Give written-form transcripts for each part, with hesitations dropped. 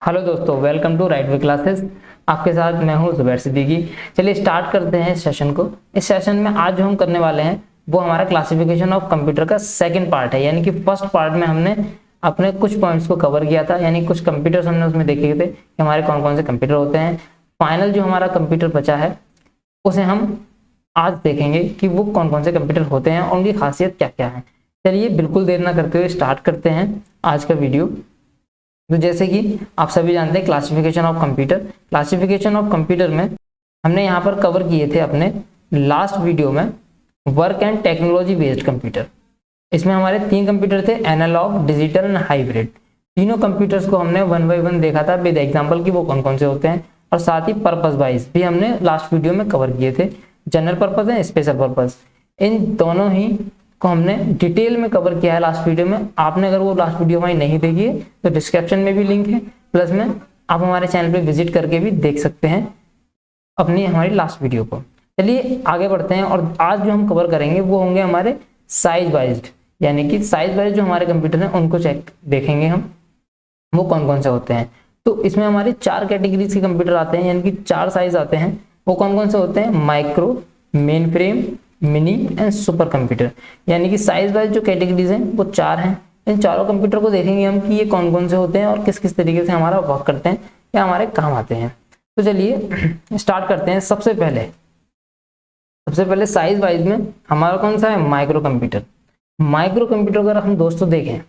Hello दोस्तों, welcome to Right Way Classes. आपके साथ मैं हूं जुबैर सिद्दीकी। चलिए स्टार्ट करते हैं इस सेशन को। इस सेशन में आज जो हम करने वाले हैं वो हमारा क्लासिफिकेशन ऑफ कंप्यूटर का सेकंड पार्ट है। यानी कि फर्स्ट पार्ट में हमने अपने कुछ पॉइंट्स को कवर किया था, यानी कुछ कंप्यूटर्स हमने उसमें देखे थे कि हमारे कौन कौन से कंप्यूटर होते हैं। फाइनल जो हमारा कंप्यूटर बचा है उसे हम आज देखेंगे कि वो कौन कौन से कंप्यूटर होते हैं और उनकी खासियत क्या क्या है। चलिए बिल्कुल देर ना करते हुए स्टार्ट करते हैं आज का वीडियो। तो जैसे कि आप सभी जानते हैं क्लासिफिकेशन ऑफ कंप्यूटर में हमने यहाँ पर कवर किए थे अपने लास्ट वीडियो में work and technology based computer. इसमें हमारे 3 कंप्यूटर थे, एनालॉग, डिजिटल एंड हाइब्रिड। तीनों कंप्यूटर्स को हमने वन बाय वन देखा था विद एग्जांपल कि वो कौन कौन से होते हैं, और साथ ही पर्पस वाइज भी हमने लास्ट वीडियो में कवर किए थे, general purpose and special purpose. इन दोनों ही को हमने डिटेल में कवर किया है लास्ट वीडियो में। आपने अगर वो लास्ट वीडियो हमारी नहीं देखी है तो डिस्क्रिप्शन में भी लिंक है, प्लस में आप हमारे चैनल पे विजिट करके भी देख सकते हैं अपनी हमारी लास्ट वीडियो को। चलिए आगे बढ़ते हैं, और आज जो हम कवर करेंगे वो होंगे हमारे साइज वाइज, यानी कि साइज वाइज जो हमारे कंप्यूटर हैं उनको चेक देखेंगे हम वो कौन कौन से होते हैं। तो इसमें हमारे 4 कैटेगरीज के कंप्यूटर आते हैं, यानी कि 4 साइज आते हैं। वो कौन कौन से होते हैं? Micro, main frame, mini and super computer. यानी कि साइज वाइज जो कैटेगरीज हैं वो 4 हैं। इन चारों कंप्यूटर को देखेंगे हम कि ये कौन कौन से होते हैं और किस किस तरीके से हमारा वर्क करते हैं या हमारे काम आते हैं। तो चलिए स्टार्ट करते हैं। सबसे पहले साइज वाइज में हमारा कौन सा है? Micro computer. माइक्रो कंप्यूटर अगर हम दोस्तों देखें,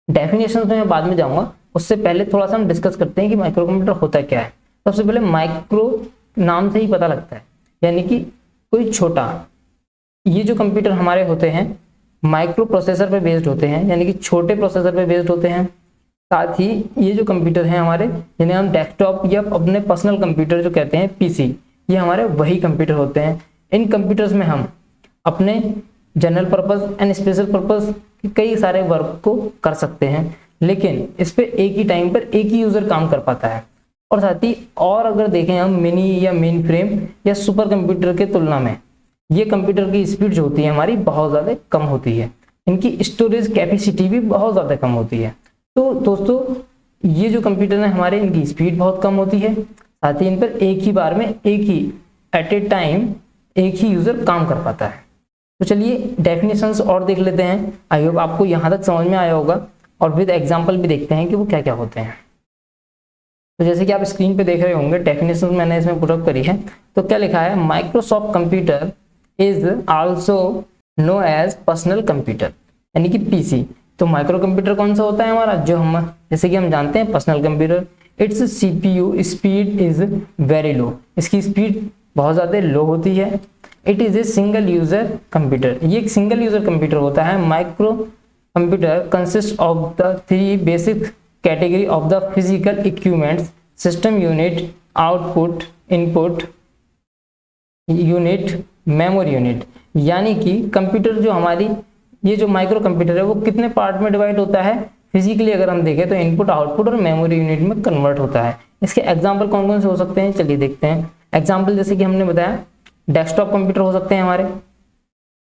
डेफिनेशन में मैं बाद में जाऊंगा, उससे पहले थोड़ा सा हम डिस्कस करते हैं कि माइक्रो कंप्यूटर होता क्या है। सबसे पहले माइक्रो नाम से ही पता लगता है, यानी कि कोई छोटा। ये जो कंप्यूटर हमारे होते हैं माइक्रो प्रोसेसर पे बेस्ड होते हैं, यानी कि छोटे प्रोसेसर पे बेस्ड होते हैं। साथ ही ये जो कंप्यूटर हैं हमारे, जिन्हें हम डेस्कटॉप या अपने पर्सनल कंप्यूटर जो कहते हैं पीसी, ये हमारे वही कंप्यूटर होते हैं। इन कंप्यूटर्स में हम अपने general purpose and special purpose कई सारे वर्क को कर सकते हैं, लेकिन इस पे एक ही टाइम पर एक ही यूजर काम कर पाता है। और साथ ही और अगर देखें हम मिनी या मेन फ्रेम या सुपर कंप्यूटर के तुलना में ये कंप्यूटर की स्पीड जो होती है हमारी बहुत ज़्यादा कम होती है। इनकी स्टोरेज कैपेसिटी भी बहुत ज़्यादा कम होती है। तो दोस्तों ये जो कंप्यूटर है हमारे, इनकी स्पीड बहुत कम होती है। साथ ही इन पर एक ही बार में एक ही एट ए टाइम एक ही यूज़र काम कर पाता है। तो चलिए डेफिनेशंस और देख लेते हैं। आई होप आपको यहाँ तक समझ में आया होगा, और विद एग्जाम्पल भी देखते हैं कि वो क्या क्या होते हैं। तो जैसे कि आप स्क्रीन पे देख रहे होंगे, डेफिनेशन मैंने इसमें पुटअप करी है। तो क्या लिखा है? Microsoft computer is also known as personal computer, यानी कि पीसी। तो माइक्रो कंप्यूटर कौन सा होता है हमारा? जो हम जैसे कि हम जानते हैं personal computer. It's CPU speed is very low, इसकी स्पीड बहुत ज़्यादा लो होती है। It is a single user computer, ये एक सिंगल यूजर कंप्यूटर होता है। Micro computer consist of the 3 basic category of the physical equipments: system unit, output input unit, memory unit. यानी कि कंप्यूटर जो हमारी ये जो माइक्रो कंप्यूटर है वो कितने पार्ट में डिवाइड होता है? फिजिकली अगर हम देखें तो इनपुट, आउटपुट और मेमोरी यूनिट में कन्वर्ट होता है। इसके एग्जांपल कौन कौन से हो सकते हैं? चलिए देखते हैं। एग्जांपल जैसे कि हमने बताया, डेस्कटॉप कंप्यूटर हो सकते हैं हमारे,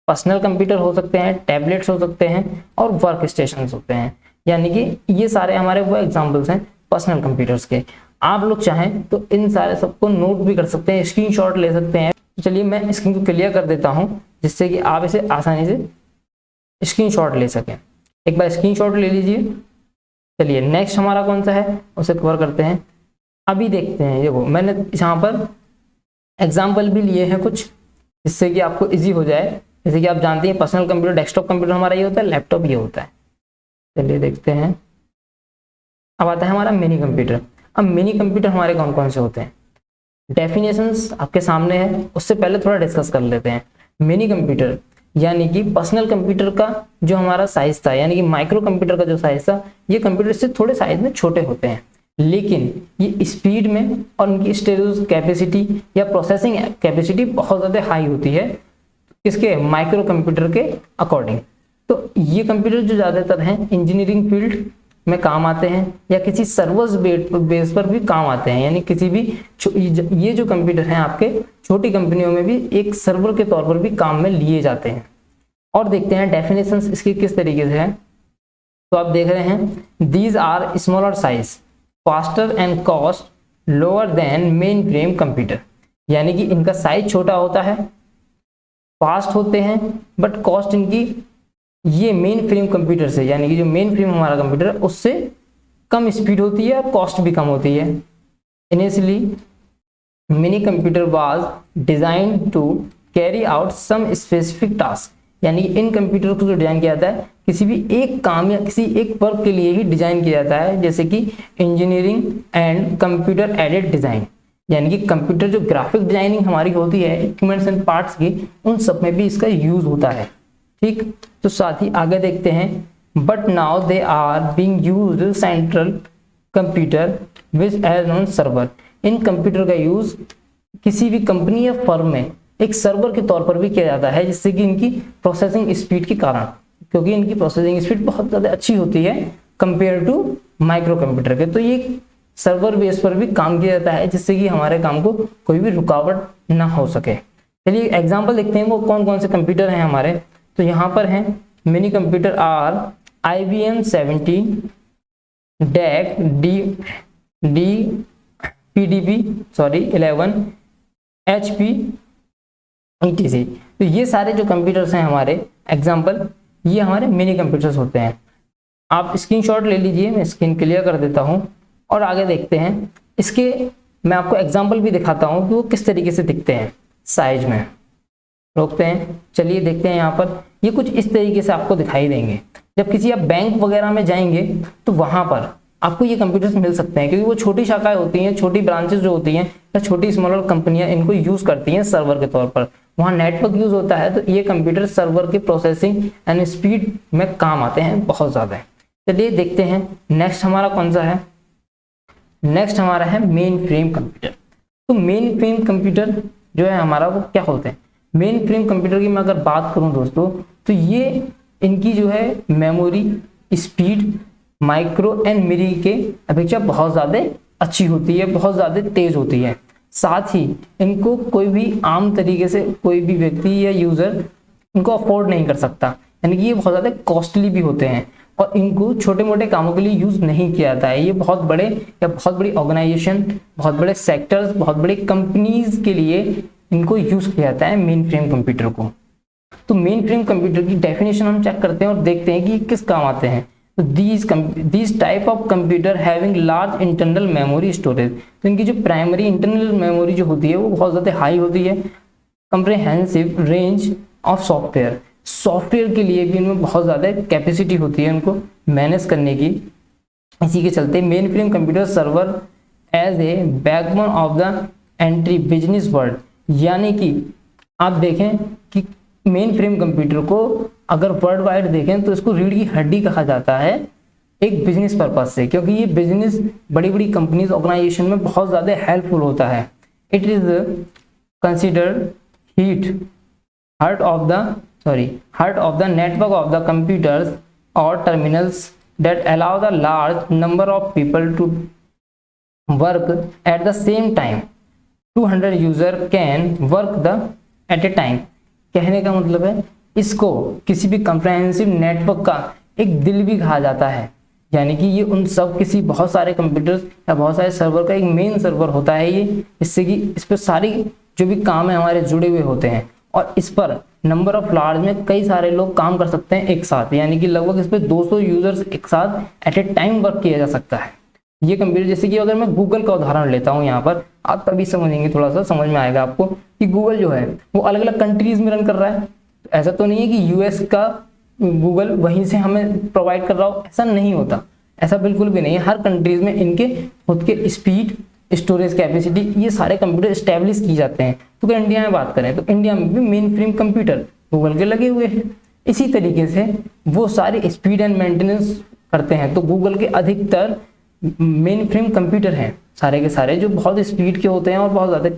पर्सनल कंप्यूटर हो सकते हैं, टैबलेट्स हो सकते हैं, और वर्क स्टेशन होते हैं। यानी कि ये सारे हमारे वो एग्जाम्पल्स हैं पर्सनल कंप्यूटर्स के। आप लोग चाहें तो इन सारे सबको नोट भी कर सकते हैं, स्क्रीनशॉट ले सकते हैं। तो चलिए मैं स्क्रीन को क्लियर कर देता हूं जिससे कि आप इसे आसानी से स्क्रीनशॉट ले सकें। एक बार स्क्रीनशॉट ले लीजिए। चलिए नेक्स्ट हमारा कौन सा है उसे कवर करते हैं। अभी देखते हैं। देखो मैंने यहाँ पर एग्जाम्पल भी लिए हैं कुछ, जिससे कि आपको इजी हो जाए। जैसे कि आप जानते हैं पर्सनल कंप्यूटर, डेस्कटॉप कंप्यूटर हमारा ये होता है, लैपटॉप ये होता है। चलिए देखते हैं। अब आता है हमारा मिनी कंप्यूटर। अब मिनी कंप्यूटर हमारे कौन कौन से होते हैं? डेफिनेशंस आपके सामने है, उससे पहले थोड़ा डिस्कस कर लेते हैं। मिनी कंप्यूटर यानी कि पर्सनल कंप्यूटर का जो हमारा साइज था, यानी कि माइक्रो कंप्यूटर का जो साइज था, ये कंप्यूटर से थोड़े साइज में छोटे होते हैं, लेकिन ये स्पीड में और उनकी स्टोरेज कैपेसिटी या प्रोसेसिंग कैपेसिटी बहुत ज़्यादा हाई होती है इसके माइक्रो कंप्यूटर के अकॉर्डिंग। तो ये कंप्यूटर जो ज़्यादातर हैं इंजीनियरिंग फील्ड में काम आते हैं या किसी सर्वर्स बेस पर भी काम आते हैं, यानी किसी भी ये जो कंप्यूटर हैं आपके छोटी कंपनियों में भी एक सर्वर के तौर पर भी काम में लिए जाते हैं। और देखते हैं डेफिनेशंस इसकी किस तरीके से है। तो आप देख रहे हैं, these are smaller size faster and cost lower then mainframe computer, यानी कि इनका साइज छोटा होता है, फास्ट होते हैं, बट कॉस्ट इनकी ये मेन फ्रेम कंप्यूटर से, यानी कि जो मेन फ्रेम हमारा कंप्यूटर है उससे कम स्पीड होती है और कॉस्ट भी कम होती है। Initially mini computer was designed to carry out some specific task, यानी कि इन कंप्यूटर को जो डिजाइन किया जाता है किसी भी एक काम या किसी एक वर्क के लिए ही डिजाइन किया जाता है, जैसे कि engineering and computer aided design, यानी कि कंप्यूटर जो ग्राफिक डिजाइनिंग हमारी होती है इक्विपमेंट्स एंड पार्ट्स की, उन सब में भी इसका यूज होता है। ठीक, तो साथ ही आगे देखते हैं, but now they are being used central computer which as known server. इन कंप्यूटर का यूज किसी भी कंपनी या फर्म में एक सर्वर के तौर पर भी किया जाता है, जिससे कि इनकी प्रोसेसिंग स्पीड के कारण, क्योंकि इनकी प्रोसेसिंग स्पीड बहुत ज़्यादा अच्छी होती है कंपेयर टू माइक्रो कंप्यूटर के, तो ये सर्वर बेस पर भी काम किया जाता है, जिससे कि हमारे काम को कोई भी रुकावट ना हो सके। चलिए एग्जांपल देखते हैं वो कौन कौन से कंप्यूटर हैं हमारे। तो यहाँ पर हैं mini computer are IBM 17, DEC PDP 11, HP ETC। तो ये सारे जो कंप्यूटर्स हैं हमारे एग्जाम्पल, ये हमारे मिनी कंप्यूटर्स होते हैं। आप स्क्रीनशॉट ले लीजिए, मैं स्क्रीन क्लियर कर देता हूँ और आगे देखते हैं। इसके मैं आपको एग्जाम्पल भी दिखाता हूँ कि वो किस तरीके से दिखते हैं साइज में। रोकते हैं, चलिए देखते हैं। यहाँ पर ये कुछ इस तरीके से आपको दिखाई देंगे। जब किसी आप बैंक वगैरह में जाएंगे तो वहाँ पर आपको ये कंप्यूटर्स मिल सकते हैं, क्योंकि वो छोटी शाखाएं होती हैं, छोटी ब्रांचेस जो होती हैं या छोटी स्मॉलर कंपनियां इनको यूज करती हैं सर्वर के तौर पर। वहाँ नेटवर्क यूज होता है, तो ये कंप्यूटर सर्वर की प्रोसेसिंग एंड स्पीड में काम आते हैं बहुत ज़्यादा। चलिए देखते हैं नेक्स्ट हमारा कौन सा है। नेक्स्ट हमारा है मेन फ्रेम कंप्यूटर। तो मेन फ्रेम कंप्यूटर जो है हमारा वो क्या होते हैं। मेन फ्रेम कंप्यूटर की मैं अगर बात करूं दोस्तों, तो ये इनकी जो है memory speed micro and mini के अपेक्षा बहुत ज़्यादा अच्छी होती है, बहुत ज़्यादा तेज होती है। साथ ही इनको कोई भी आम तरीके से कोई भी व्यक्ति या यूज़र इनको अफोर्ड नहीं कर सकता, यानी कि ये बहुत ज़्यादा कॉस्टली भी होते हैं और इनको छोटे मोटे कामों के लिए यूज़ नहीं किया जाता है। ये बहुत बड़े या बहुत बड़ी ऑर्गेनाइजेशन, बहुत बड़े सेक्टर्स, बहुत बड़ी कंपनीज के लिए इनको यूज़ किया जाता है मेन फ्रेम कंप्यूटर को। तो मेन फ्रेम कंप्यूटर की डेफिनेशन हम चेक करते हैं और देखते हैं कि ये किस काम आते हैं। तो these type of computer having large internal memory storage. तो इनकी जो प्राइमरी इंटरनल मेमोरी जो होती है वो बहुत ज़्यादा हाई होती है। Comprehensive range of software, software के लिए भी इनमें बहुत ज़्यादा कैपेसिटी होती है उनको मैनेज करने की। इसी के चलते mainframe computer server as a backbone of the entry business world, यानी कि आप देखें कि मेन फ्रेम कंप्यूटर को अगर वर्ल्ड वाइड देखें तो इसको रीढ़ की हड्डी कहा जाता है एक बिजनेस पर्पज से, क्योंकि ये बिजनेस बड़ी बड़ी कंपनीज ऑर्गेनाइजेशन में बहुत ज़्यादा हेल्पफुल होता है। It is considered heart of the network of the computers or terminals that allow the large number of people to work at the same time. 200 user can work at a time. कहने का मतलब है इसको किसी भी comprehensive network का एक दिल भी कहा जाता है, यानी कि ये उन सब किसी बहुत सारे कंप्यूटर्स या बहुत सारे सर्वर का एक मेन सर्वर होता है ये, इससे कि इस पर सारी जो भी काम है हमारे जुड़े हुए होते हैं और इस पर नंबर ऑफ लार्ज में कई सारे लोग काम कर सकते हैं एक साथ, यानी कि लगभग इस पर 200 यूजर्स एक साथ एट ए टाइम वर्क किया जा सकता है। ये कंप्यूटर, जैसे कि अगर मैं गूगल का उदाहरण लेता हूँ यहाँ पर, आप तभी समझेंगे, थोड़ा सा समझ में आएगा आपको कि गूगल जो है वो अलग अलग कंट्रीज में रन कर रहा है। ऐसा तो नहीं है कि यूएस का गूगल वहीं से हमें प्रोवाइड कर रहा हो, ऐसा नहीं होता, ऐसा बिल्कुल भी नहीं है। हर कंट्रीज में इनके खुद के स्पीड, स्टोरेज कैपेसिटी, ये सारे कंप्यूटर स्टैब्लिश की जाते हैं। तो अगर इंडिया में बात करें तो इंडिया में भी मेन फ्रेम कंप्यूटर गूगल के लगे हुए हैं। इसी तरीके से वो सारे स्पीड एंड मेंटेनेंस करते हैं। तो गूगल के अधिकतर मेन फ्रेम कंप्यूटर हैं सारे के सारे, जो बहुत स्पीड के होते हैं और बहुत ज़्यादा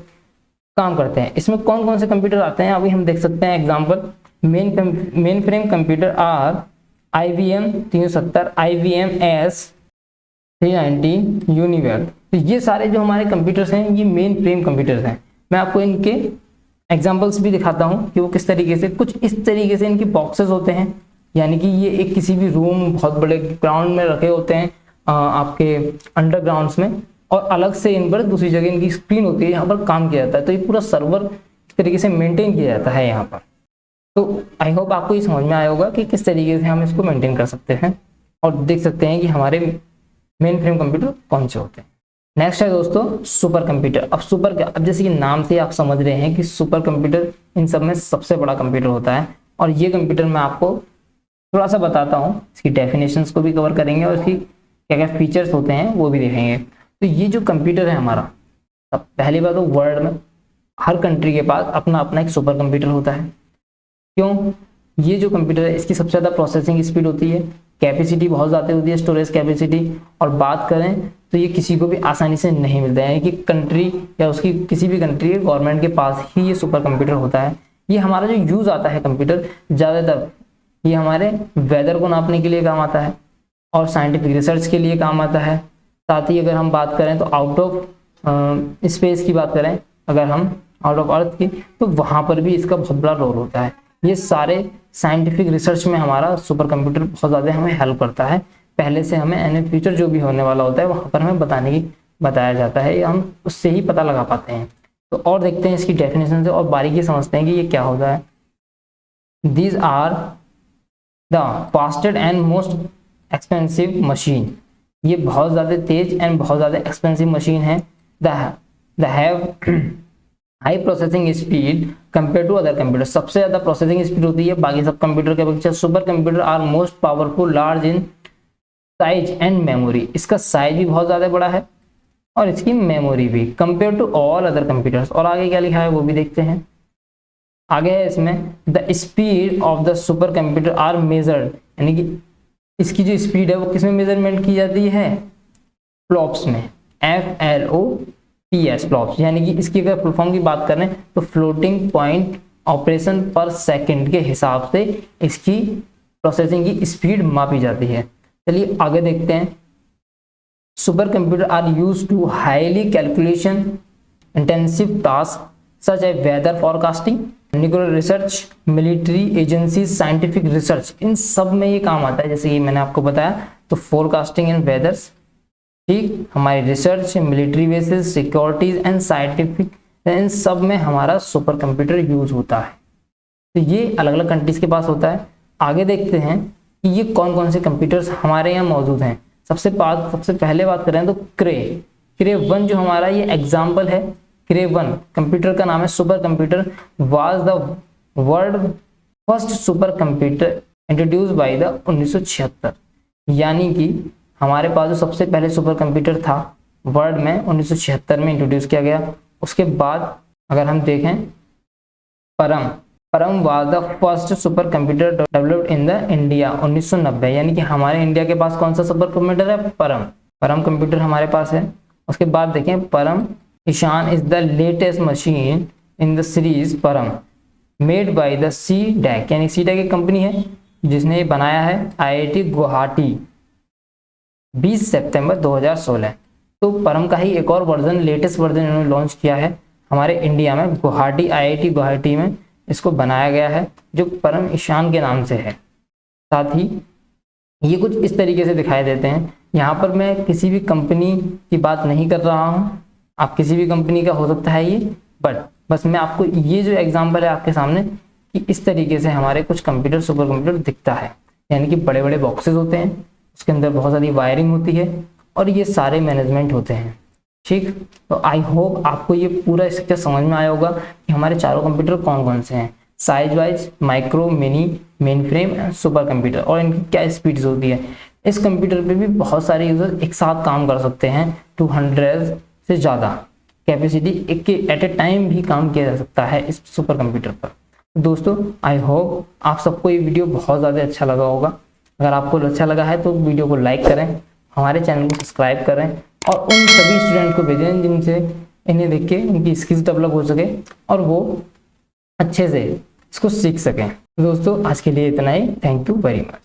काम करते हैं। इसमें कौन कौन से कंप्यूटर आते हैं अभी हम देख सकते हैं। Example, mainframe computer are IBM 370, IBM S390, Univel. तो ये सारे जो हमारे कंप्यूटर्स हैं ये मेन फ्रेम कंप्यूटर्स हैं। मैं आपको इनके एग्जांपल्स भी दिखाता हूँ कि वो किस तरीके से, कुछ इस तरीके से इनके बॉक्सेस होते हैं, यानी कि ये एक किसी भी रूम बहुत बड़े ग्राउंड में रखे होते हैं आपके अंडरग्राउंड्स में, और अलग से इन पर दूसरी जगह इनकी स्क्रीन होती है, यहाँ पर काम किया जाता है। तो ये पूरा सर्वर इस तरीके से मेंटेन किया जाता है यहाँ पर। तो आई होप आपको ये समझ में आया होगा कि किस तरीके से हम इसको मेंटेन कर सकते हैं, और देख सकते हैं कि हमारे मेन फ्रेम कंप्यूटर कौन से होते हैं। नेक्स्ट है दोस्तों सुपर कंप्यूटर। अब जैसे कि नाम से आप समझ रहे हैं कि सुपर कंप्यूटर इन सब में सबसे बड़ा कंप्यूटर होता है। और ये कंप्यूटर मैं आपको थोड़ा सा बताता हूँ, इसकी डेफिनेशंस को भी कवर करेंगे और इसकी क्या क्या फीचर्स होते हैं वो भी देखेंगे। तो ये जो कंप्यूटर है हमारा, अब पहली बात तो वर्ल्ड में हर कंट्री के पास अपना अपना एक सुपर कंप्यूटर होता है। क्यों? ये जो कंप्यूटर है इसकी सबसे ज़्यादा प्रोसेसिंग स्पीड होती है, कैपेसिटी बहुत ज़्यादा होती है, स्टोरेज कैपेसिटी। और बात करें तो ये किसी को भी आसानी से नहीं मिलता है कि कंट्री या उसकी किसी भी कंट्री के गवर्नमेंट के पास ही ये सुपर कंप्यूटर होता है। ये हमारा जो यूज़ आता है कंप्यूटर ज़्यादातर, ये हमारे वेदर को नापने के लिए काम आता है और साइंटिफिक रिसर्च के लिए काम आता है। साथ ही अगर हम बात करें तो आउट ऑफ स्पेस की बात करें, अगर हम आउट ऑफ अर्थ की, तो वहाँ पर भी इसका बहुत बड़ा रोल होता है। ये सारे साइंटिफिक रिसर्च में हमारा सुपर कंप्यूटर बहुत ज़्यादा हमें हेल्प करता है। पहले से हमें एंड फ्यूचर जो भी होने वाला होता है वहाँ पर हमें बताया जाता है, या हम उससे ही पता लगा पाते हैं। तो और देखते हैं इसकी डेफिनेशन से और बारीकी समझते हैं कि ये क्या होता है। These are the fastest and most expensive machine. ये बहुत ज़्यादा तेज एंड बहुत ज़्यादा एक्सपेंसिव मशीन है। They have high processing speed compare to other computer. सबसे ज़्यादा प्रोसेसिंग स्पीड होती है बाकी सब कंप्यूटर के अपेक्षा। Super computer are most powerful, large in size and memory. इसका साइज भी बहुत ज़्यादा बड़ा है और इसकी मेमोरी भी compare to all other computers. और आगे क्या लिखा है वो भी देखते हैं। आगे है इसमें the speed of the super computer are measured, यानी कि इसकी जो स्पीड है वो किसमें मेजरमेंट की जाती है? फ्लॉप्स में, FLOPS फ्लॉप्स। यानी कि इसकी अगर फुल फॉर्म की बात करें तो फ्लोटिंग पॉइंट ऑपरेशन पर सेकंड के हिसाब से इसकी प्रोसेसिंग की स्पीड मापी जाती है। चलिए आगे देखते हैं। Super computer are use to highly calculation intensive task such a weather forecasting, nuclear research, military agency, scientific research, इन सब में ये काम आता है। जैसे कि मैंने आपको बताया तो फोरकास्टिंग एंड वेदर्स, ठीक, हमारी research, military basis, securities and scientific, इन सब में हमारा सुपर कंप्यूटर यूज होता है। तो ये अलग अलग कंट्रीज के पास होता है। आगे देखते हैं कि ये कौन कौन से कंप्यूटर्स हमारे यहाँ मौजूद हैं। सबसे पहले बात करें तो क्रे 1 जो हमारा ये एग्जाम्पल है। क्रे 1 कंप्यूटर का नाम है। Super computer was the world first super computer introduce by the 1976, यानी कि हमारे पास जो सबसे पहले सुपर कंप्यूटर था वर्ल्ड में 1976 में इंट्रोड्यूस किया गया। उसके बाद अगर हम देखें परम was the first super computer developed in the India 1990, यानी कि हमारे इंडिया के पास कौन सा सुपर कंप्यूटर है? परम कंप्यूटर हमारे पास है। उसके बाद देखें Param Ishan is the latest machine in the series Param made by the CDAC, यानी CDAC एक कंपनी है जिसने ये बनाया है IIT गुवाहाटी 20 सितंबर 2016। तो परम का ही एक और वर्जन, लेटेस्ट वर्जन इन्होंने लॉन्च किया है हमारे इंडिया में, गुवाहाटी IIT गुवाहाटी में इसको बनाया गया है, जो परम ईशान के नाम से है। साथ ही ये कुछ इस तरीके से दिखाई देते हैं। यहाँ पर मैं किसी भी कंपनी की बात नहीं कर रहा हूँ, आप किसी भी कंपनी का हो सकता है ये, बट बस मैं आपको ये जो एग्जांपल है आपके सामने कि इस तरीके से हमारे कुछ कंप्यूटर सुपर कंप्यूटर दिखता है। यानी कि बड़े बड़े बॉक्सेस होते हैं, उसके अंदर बहुत सारी वायरिंग होती है और ये सारे मैनेजमेंट होते हैं। ठीक, तो आई होप आपको ये पूरा स्ट्रक्चर समझ में आया होगा कि हमारे चारों कंप्यूटर कौन कौन से हैं, size wise, micro, mini, main frame and super computer, और इनकी क्या स्पीड्स होती है। इस कंप्यूटर पे भी बहुत सारे यूजर एक साथ काम कर सकते हैं। 200 से ज़्यादा कैपेसिटी एक के एट ए टाइम भी काम किया जा सकता है इस सुपर कंप्यूटर पर। दोस्तों आई होप आप सबको ये वीडियो बहुत ज़्यादा अच्छा लगा होगा। अगर आपको अच्छा लगा है तो वीडियो को लाइक करें, हमारे चैनल को सब्सक्राइब करें और उन सभी स्टूडेंट को भेजें जिनसे इन्हें देख के उनकी स्किल्स डेवलप हो सके और वो अच्छे से इसको सीख सकें। दोस्तों आज के लिए इतना ही। Thank you very much.